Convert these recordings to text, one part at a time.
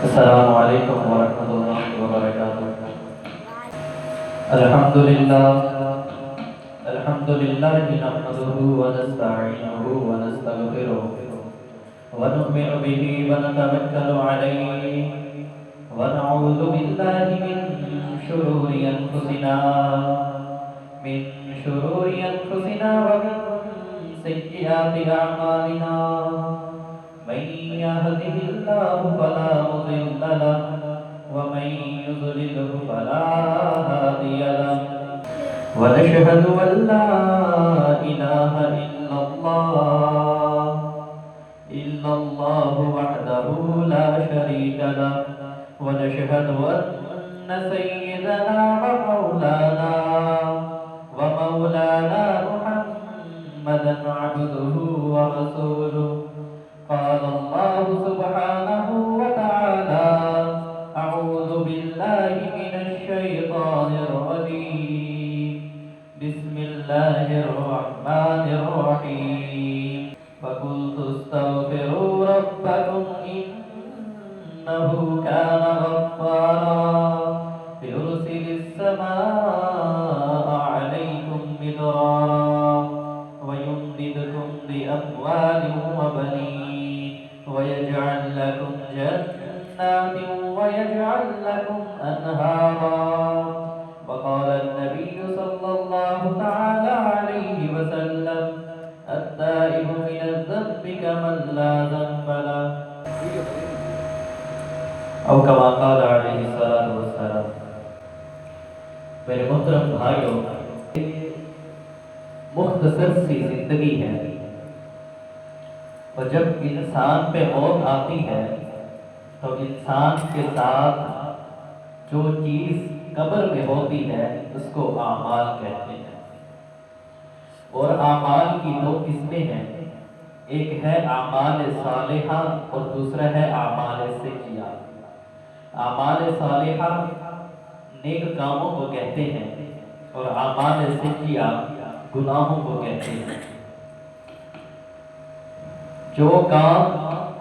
السلام علیکم ورحمۃ اللہ وبرکاتہ۔ الحمد للہ نحمده ونستعینه ونستغفره ونؤمن به ونتوکل علیہ ونعوذ باللہ من شرور انفسنا ومن سیئات اعمالنا، من يهده الله فلا مضل له ومن يضلله فلا هادي له، ونشهد أن لا إله إلا الله وحده لا شريك له، ونشهد أن سيدنا ومولانا محمدا عبده ورسوله. قال الله سبحانه وتعالى: أعوذ بالله من الشيطان الرجيم، بسم الله الرحمن الرحيم. فقلت استغفروا ربكم إنه كان غفارا يرسل السماء عليكم مدرارا ويمددكم بأموال وبنين ويجعل لكم جنات ويجعل لكم أنهارا. وقال النبي صلى الله تعالى عليه وسلم: التائب من الذنب كمن لا ذنب له، او كما قال عليه الصلاة والسلام. میرے محترم بھائیوں، مختصر سی زندگی ہے، اور جب انسان پہ موت آتی ہے تو انسان کے ساتھ جو چیز قبر میں ہوتی ہے اس کو اعمال کہتے ہیں. اور اعمال کی دو قسمیں ہیں، ایک ہے اعمال صالحہ اور دوسرا ہے اعمال سیئہ. اعمال صالحہ نیک کاموں کو کہتے ہیں اور اعمال سیئہ گناہوں کو کہتے ہیں. جو کام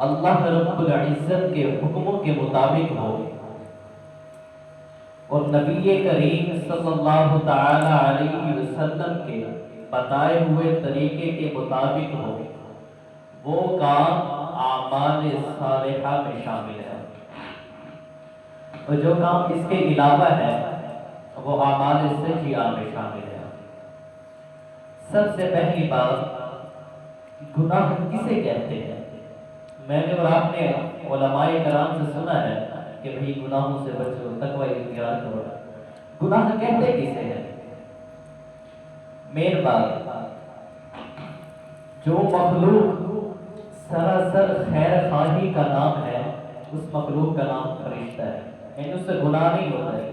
اللہ رب العزت کے حکموں کے مطابق ہو اور نبی کریم صلی اللہ تعالی علیہ وسلم کے بتائے ہوئے طریقے کے مطابق ہو، وہ کام اعمال صالحہ میں شامل ہے. اور جو کام اس کے علاوہ ہے وہ اعمال سیئہ میں شامل ہے. سب سے پہلی بات، گناہ کسے کہتے ہیں؟ میں نے اور آپ نے علماء کرام سے سنا ہے کہ بھئی گناہوں سے بچو، تقوی اختیار کرو. گناہ کہتے کسے ہیں؟ مین بات، جو مخلوق سراسر خیر خواہی کا نام ہے اس مخلوق کا نام فرشتہ ہے، یعنی اس سے گناہ نہیں ہوتا ہے.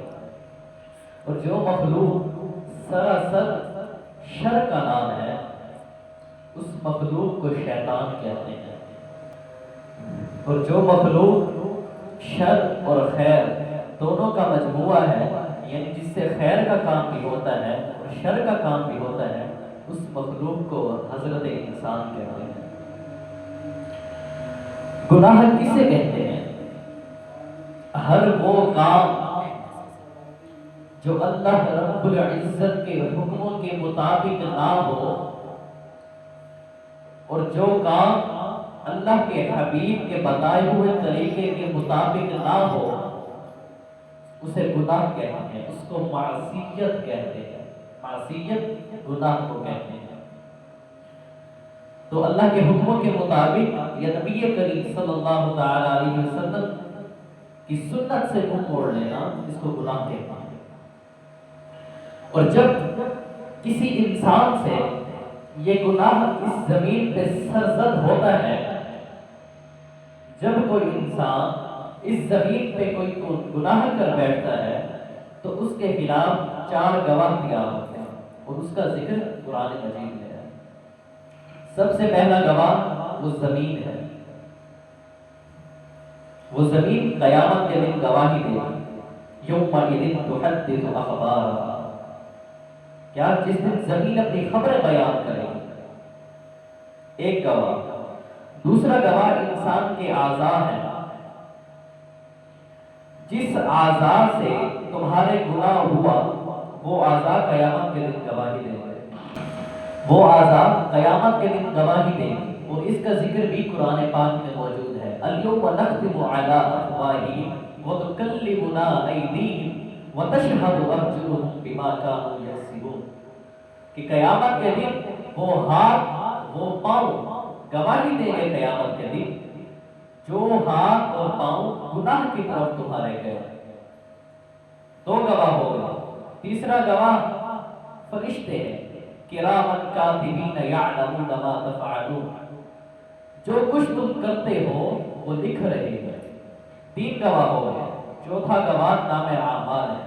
اور جو مخلوق سراسر شر کا نام ہے اس مخلوق کو شیطان کہتے ہیں. اور جو مخلوق شر اور خیر دونوں کا مجموعہ ہے، یعنی جس سے خیر کا کام بھی ہوتا ہے اور شر کا کام بھی ہوتا ہے، اس مخلوق کو حضرت انسان کہتے ہیں. گناہ کسے کہتے ہیں؟ ہر وہ کام جو اللہ رب العزت کے حکموں کے مطابق نہ ہو اور جو کام اللہ کے حبیب کے بتائے ہوئے طریقے کے مطابق نہ ہو اسے گناہ کہتے ہیں، اس کو معصیت کہتے ہیں. معصیت گناہ کو کہتے ہیں. تو اللہ کے حکموں کے مطابق یا نبی کریم صلی اللہ تعالی علیہ وسلم کی سنت سے منہ موڑ لینا، اس کو گناہ کہتے ہیں. اور جب کسی انسان سے یہ گناہ اس زمین پہ سرزد ہوتا ہے، جب کوئی انسان اس زمین پہ کوئی گناہ کر بیٹھتا ہے تو اس کے خلاف 4 گواہ تیار ہوتے ہیں اور اس کا ذکر قرآن مجید میں ہے. سب سے پہلا گواہ وہ زمین ہے. وہ زمین قیامت کے دن گواہی دے گی. یومئذ تحدث اخبارها، کیا جس دن زمین اپنی خبریں بیان کرے گی. ایک گواہ. دوسرا گواہ انسان کے اعضاء ہیں. جس اعضاء سے تمہارے گناہ ہوا وہ اعضاء قیامت کے دن گواہی دیں گے، وہ اعضاء قیامت کے دن گواہی دیں گے۔ اور اس کا ذکر بھی قرآن پاک میں موجود ہے، الیوم نختم علی افواہہم وتکلمنا ایدیہم وتشہد ارجلہم بما کانوا یکسبون، کہ قیامت کے دن وہ ہاتھ وہ پاؤں گواہی دیں گے قیامت کے دن، جو ہاتھ اور پاؤں گناہ کی طرف تمہارے گئے۔ دو گواہ ہو گئے، تیسرا گواہ فرشتے ہیں، کرامن کاتبین یعلمون ما تفعلون، جو کچھ تم کرتے ہو وہ لکھ رہے ہیں۔ تین گواہ ہو گئے، چوتھا گواہ نام اعمال ہے،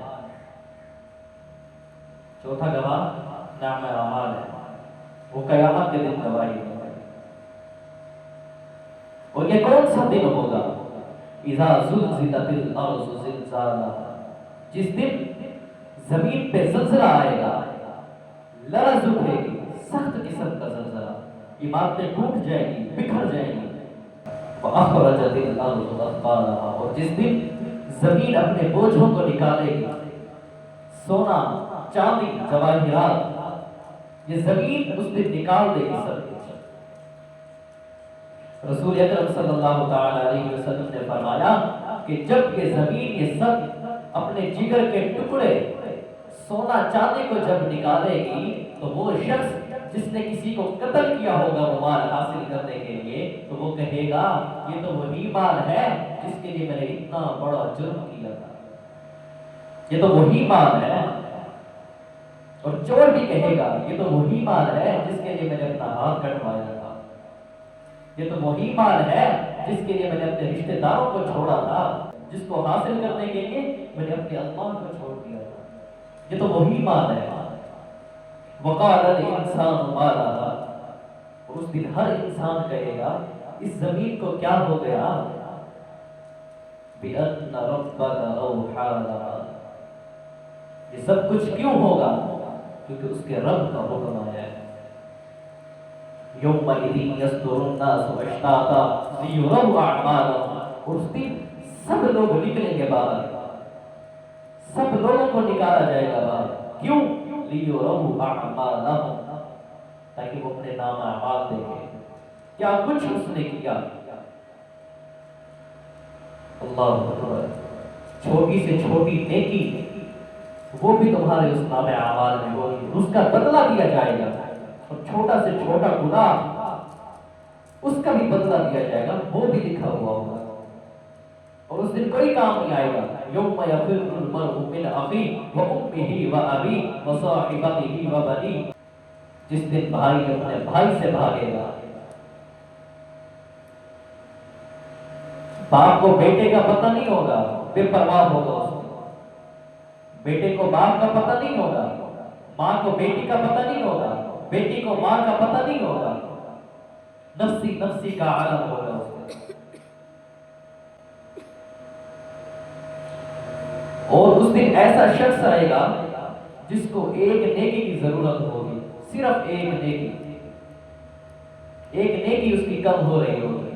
چوتھا گواہ نام اعمال ہے، وہ قیامت کے دن گواہی ہے۔ اور یہ کون سا دن ہوگا؟ اذا زلزلت الارض زلزالها، جس دن زمین پہ زلزلہ آئے گا، لرز اٹھے گی، سخت قسم کا زلزلہ، عمارتیں ٹوٹ جائیں گی، بکھر جائیں گی۔ وَأَخْرَجَتِ الْأَرْضُ أَثْقَالَهَا، اور جس دن زمین اپنے بوجھوں کو نکالے گی، سونا، چاندی، جواہرات، یہ زمین اس دن نکال دے گی سب کچھ۔ رسول اکرم صلی اللہ تعالی علیہ وسلم نے فرمایا کہ جب یہ زمین یہ سب اپنے جگر کے ٹکڑے سونا چاندی کو جب نکالے گی تو وہ شخص جس نے کسی کو قتل کیا ہوگا وہ مال حاصل کرنے کے لیے، تو وہ کہے گا یہ تو وہی مال ہے جس کے لیے میں نے اتنا بڑا جرم کیا تھا، یہ تو وہی مال ہے۔ اور چور بھی کہے گا یہ تو وہی مال ہے جس کے لیے میں نے اپنا ہاتھ کٹوایا تھا، یہ تو وہی مال ہے جس کے لیے میں نے اپنے رشتہ داروں کو چھوڑا تھا، جس کو حاصل کرنے کے لیے میں نے اپنے اللہ کو چھوڑ دیا تھا، یہ تو وہی مال ہے۔ وقال الانسان ما لها، اور اس دن ہر انسان کہے گا اس زمین کو کیا ہو گیا؟ بأن ربك اوحى لها، یہ سب کچھ کیوں ہوگا؟ کیونکہ اس کے رب کا حکم آیا ہے۔ یومئذ یصدر الناس اشتاتا لیروا اعمالهم، اور اس دن سب لوگ نکلیں گے باہر، سب لوگوں کو نکالا جائے گا باہر، کیوں؟ لیروا اعمالهم، تاکہ وہ اپنے نام اعمال دیکھیں، کیا کچھ اس نے کیا۔ اللہ اکبر، چھوٹی سے چھوٹی نیکی وہ بھی تمہارے اس نام اعمال میں ہوگی، اس کا بدلہ دیا جائے گا، اور چھوٹا سے چھوٹا گناہ اس کا بھی بدلہ دیا جائے گا، وہ بھی لکھا ہوا ہوگا، اور اس دن کوئی کام نہیں آئے گا۔ یوم یفر المرء من اخیہ وامہ وابیہ وصاحبتہ وبنیہ، جس دن بھائی اپنے بھائی سے بھاگے گا، باپ کو بیٹے کا پتہ نہیں ہوگا، بے پرواہ ہوگا اس کو، بیٹے کو باپ کا پتہ نہیں ہوگا، ماں کو بیٹی کا پتہ نہیں ہوگا، بیٹی کو ماں کا پتہ نہیں ہوگا، نفسی نفسی کا عالم ہوگا اس کو۔ اور اس دن ایسا شخص آئے گا جس کو ایک نیکی کی ضرورت ہوگی، صرف ایک نیکی، ایک نیکی اس کی کم ہو رہی ہوگی،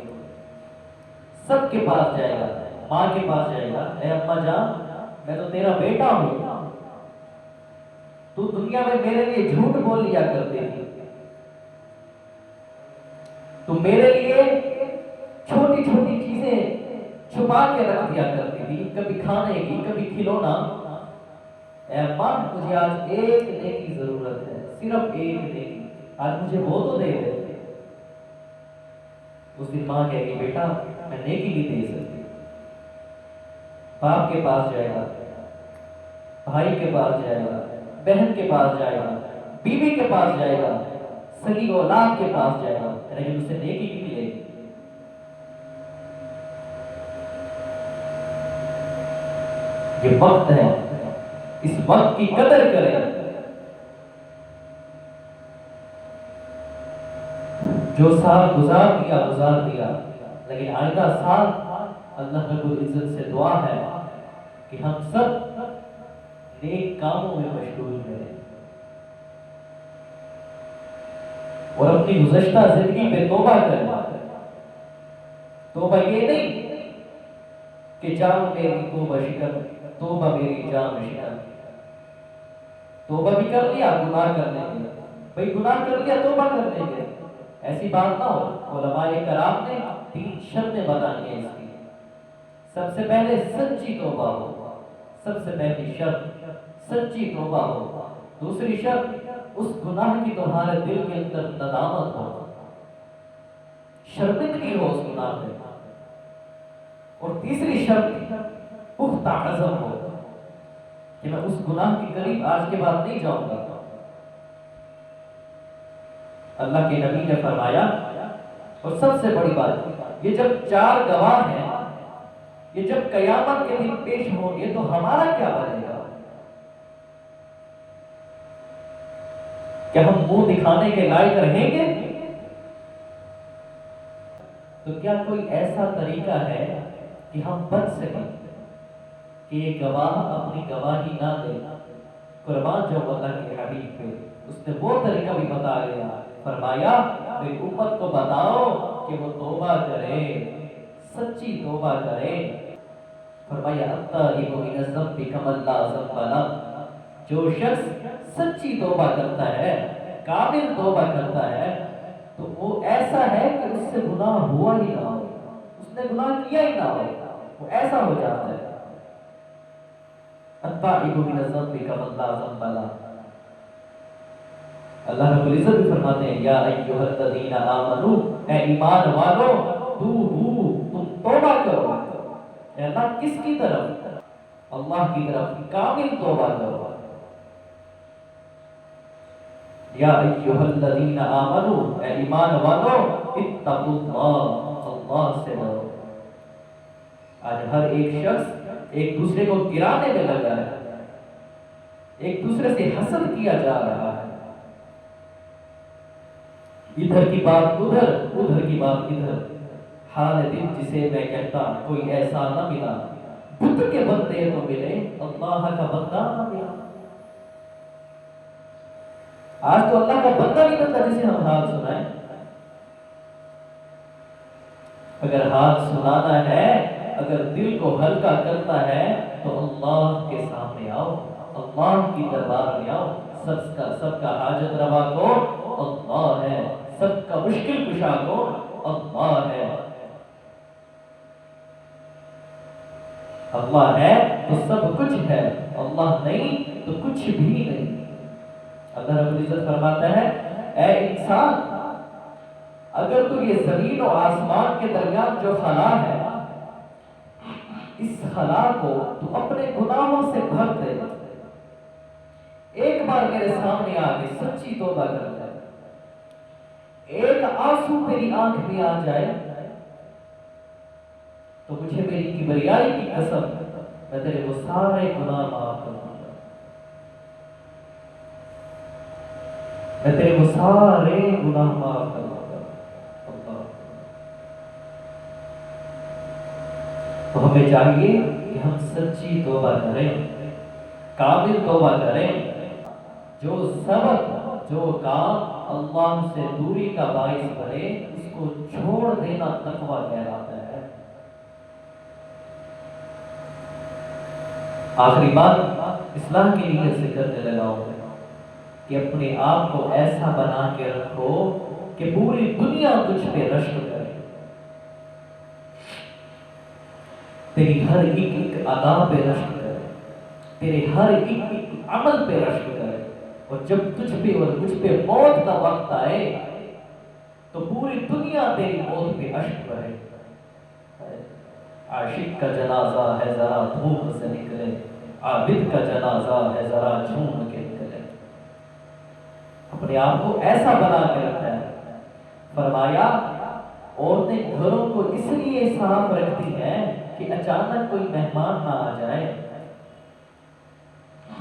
سب کے پاس جائے گا، ماں کے پاس جائے گا، اے اماں جان میں تو تیرا بیٹا ہوں، تو دنیا میں میرے لیے جھوٹ بول لیا کرتی تھی، تو میرے لیے چھوٹی چھوٹی چیزیں چھپا کے رکھ دیا کرتی تھی، کبھی کھانے کی کبھی کھلونا، اے اماں مجھے آج ایک نیکی کی ضرورت ہے، صرف ایک نیکی، آج مجھے وہ تو دے دے۔ اس دن ماں کہے گی بیٹا میں نیکی نہیں دے سکتی، باپ کے پاس جائے گا، بھائی کے پاس جائے گا، بہن کے پاس جائے گا، بیوی کے پاس جائے گا، سگی اولاد کے پاس جائے گا، لیکن اسے نیکی نہیں ملے گی۔ یہ وقت ہے، اس وقت کی قدر کریں، جو سال گزار دیا، لیکن آئندہ سال اللہ رب العزت سے دعا ہے کہ ہم سب نیک کاموں میں مشغول رہیں اور اپنی گزشتہ زندگی پہ توبہ کریں۔ توبہ یہ نہیں کہ جان میری توبہ شکن، توبہ میری جان شکن۔ توبہ بھی کر لیا گناہ کرنے کے، بھئی گناہ کر لیا توبہ کرنے کے، ایسی بات نہ ہو۔ علماء کرام نے 3 شرطیں بتائی ہیں اس کی۔ سب سے پہلے سچی توبہ ہو، سب سے پہلی شرط سچی توبہ ہو۔ دوسری شرط اس گناہ کی تمہارے دل کے اندر ندامت ہو، شرمندگی ہو اس گناہ میں۔ اور تیسری شرط پختہ عزم ہو کہ میں اس گناہ کے قریب آج کے بعد نہیں جاؤں گا۔ اللہ کے نبی نے فرمایا، اور سب سے بڑی بات، یہ جب 4 گواہ ہیں، یہ جب قیامت کے دن پیش ہوں گے تو ہمارا کیا بنے گا؟ کیا ہم منہ دکھانے کے لائق رہیں گے؟ تو کیا کوئی ایسا طریقہ ہے کہ ہم بچ سکیں کہ یہ گواہ اپنی گواہی نہ دے؟ قربان جو اللہ کے حبیب پہ، اس نے وہ طریقہ بھی بتا دیا، فرمایا میری امت کو بتاؤ کہ وہ توبہ کرے، سچی توبہ کرے۔ فرمایا التائب من الذنب کمن لا ذنب لہ، جو شخص سچی توبہ کرتا ہے، کامل توبہ کرتا ہے، تو وہ ایسا ہے کہ اس سے گناہ ہوا ہی نہ ہو، اس نے گناہ کیا ہی نہ ہو، وہ ایسا ہو جاتا ہے۔ التائب من الذنب کمن لا ذنب لہ۔ اللہ رب العزت بھی فرماتے ہیں یا ایھا الذین آمنو، اے ایمان والو، توبو، تم توبہ کرو۔ اے اللہ کس کی طرف؟ اللہ کی طرف کامل توبہ کرو۔ یا ایھا الذین آمنو، اے ایمان والو، اتقوا اللہ، اللہ سے ڈرو۔ آج ہر ایک شخص ایک دوسرے کو گرانے میں لگا ہے، ایک دوسرے سے حسد کیا جا رہا ہے، ادھر کی بات ادھر، ادھر کی بات ادھر۔ حال دل جسے میں کہتا کوئی ایسا نہ ملا، بت کے بندے تو ملے، اللہ کا بندہ نہ ملا۔ آج تو اللہ کا بندہ نہیں بنتا جسے ہم حال سنائیں۔ اگر حال سنانا ہے، اگر دل کو ہلکا کرنا ہے تو اللہ کے سامنے آؤ، اللہ کی دربار میں آؤ۔ سب کا حاجت روا کون؟ اللہ ہے۔ سب کا مشکل کشا کون؟ اللہ ہے۔ اللہ ہے تو سب کچھ ہے، اللہ نہیں تو کچھ بھی نہیں۔ اللہ رب العزت فرماتا ہے اے انسان، اگر تو یہ زمین و آسمان کے درمیان جو خلا ہے، اس خلا کو تو اپنے گناہوں سے بھر دے، ایک بار میرے سامنے آ کے سچی توبہ کر لے، ایک آنسو میری آنکھ میں آ جائے تو مجھے میری کبریائی کی قسم، میں تیرے وہ سارے گناہ معاف کر دوں گا، میں تیرے وہ سارے گناہ معاف کر دوں گا۔ تو ہمیں چاہیے کہ ہم سچی توبہ کریں، کامل توبہ کریں۔ جو سبب، جو کام اللہ سے دوری کا باعث بنے، اس کو چھوڑ دینا تقویٰ کہلاتا ہے۔ آخری بات اصلاح کی نیت سے کرنے لگا ہوں کہ اپنے آپ کو ایسا بنا کے رکھو کہ پوری دنیا تجھ پہ رشک کرے، تیری ہر ایک ادا پہ رشک کرے، تیرے ہر ایک عمل پہ رشک کرے، اور جب تجھ پہ اور مجھ پہ موت کا وقت آئے تو پوری دنیا تیری موت پہ اشک بہے۔ عاشق کا جنازہ ہے ذرا دھوم سے نکلے، عابد کا جنازہ ہے ذرا جھوم کے نکلے۔ اپنے آپ کو ایسا بنا کے رکھتا ہے۔ فرمایا عورتیں گھروں کو اس لیے صاف رکھتی ہیں کہ اچانک کوئی مہمان نہ آ جائے،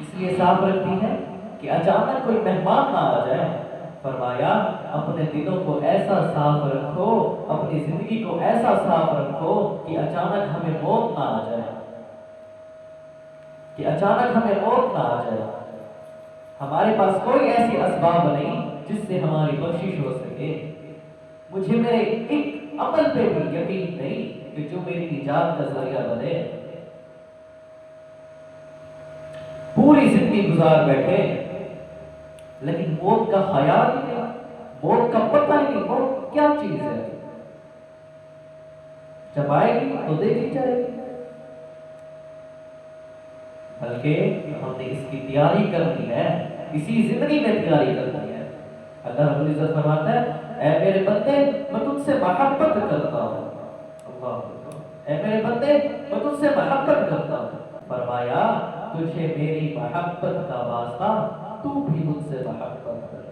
اس لیے صاف رکھتی ہیں کہ اچانک کوئی مہمان نہ آ جائے۔ فرمایا اپنے دلوں کو ایسا صاف رکھو، اپنی زندگی کو ایسا صاف رکھو کہ اچانک ہمیں موت نہ آ جائے، کہ اچانک ہمیں موت نہ آ جائے۔ ہمارے پاس کوئی ایسی اسباب نہیں جس سے ہماری بخشش ہو سکے۔ مجھے میرے ایک عمل پہ بھی یقین نہیں کہ جو میری نجات کا ذریعہ بنے. پوری زندگی گزار بیٹھے لیکن موت کا خیال ہی نہیں, موت کا پتہ ہی نہیں. موت کیا چیز ہے؟ جب آئے گی تو دیکھی جائے گی. بلکہ ہم نے اس کی تیاری کرنی ہے, اسی زندگی میں تیاری کرنی ہے. اللہ رب العزت فرماتا ہے اے میرے بندے میں تجھ سے محبت کرتا ہوں. اللہ اکبر. اے میرے بندے میں تجھ سے محبت کرتا ہوں. فرمایا تجھے میری محبت کا واسطہ, تو بھی مجھ سے محبت کر.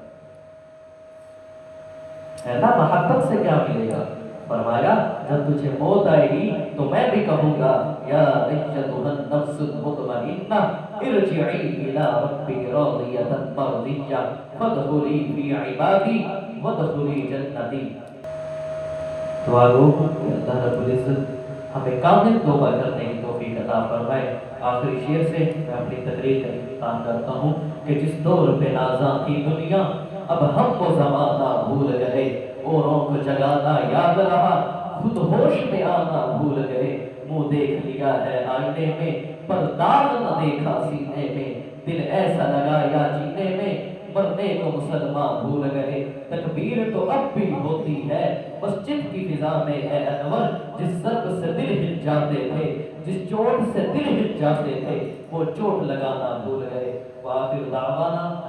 ہے نا, محبت سے کیا ملے گا؟ فرمایا جب تجھے موت آئے گی تو میں بھی کہوں گا یا ایتھا النفس المطمئنہ ارجعی الی ربک راضیۃ مرضیہ فادخلی فی عبادی وادخلی جنتی. دعا گو کہ اللہ رب العزت ہمیں کامل توبہ کرنے کی توفیق عطا فرمائے. آخری شعر سے میں اپنی تقریر کا اختتام کرتا ہوں کہ جس دور پہ نازاں تھی دنیا اب ہم کو زمانہ بھول گئے, اوروں کو جگانا یاد رہا, خود ہوش میں آنا بھول گئے. منہ دیکھ لیا ہے آئینے میں پر داغ نہ دیکھا سینے میں, دل ایسا لگایا جینے میں مرنے کو مسلمان بھول گئے. تکبیر تو اب بھی ہوتی ہے مسجد کی فضا میں اے انور, جس ضرب سے دل ہل جاتے تھے, جس چوٹ سے دل ہل جاتے تھے, وہ چوٹ لگانا بھول گئے. وآخر دعوانا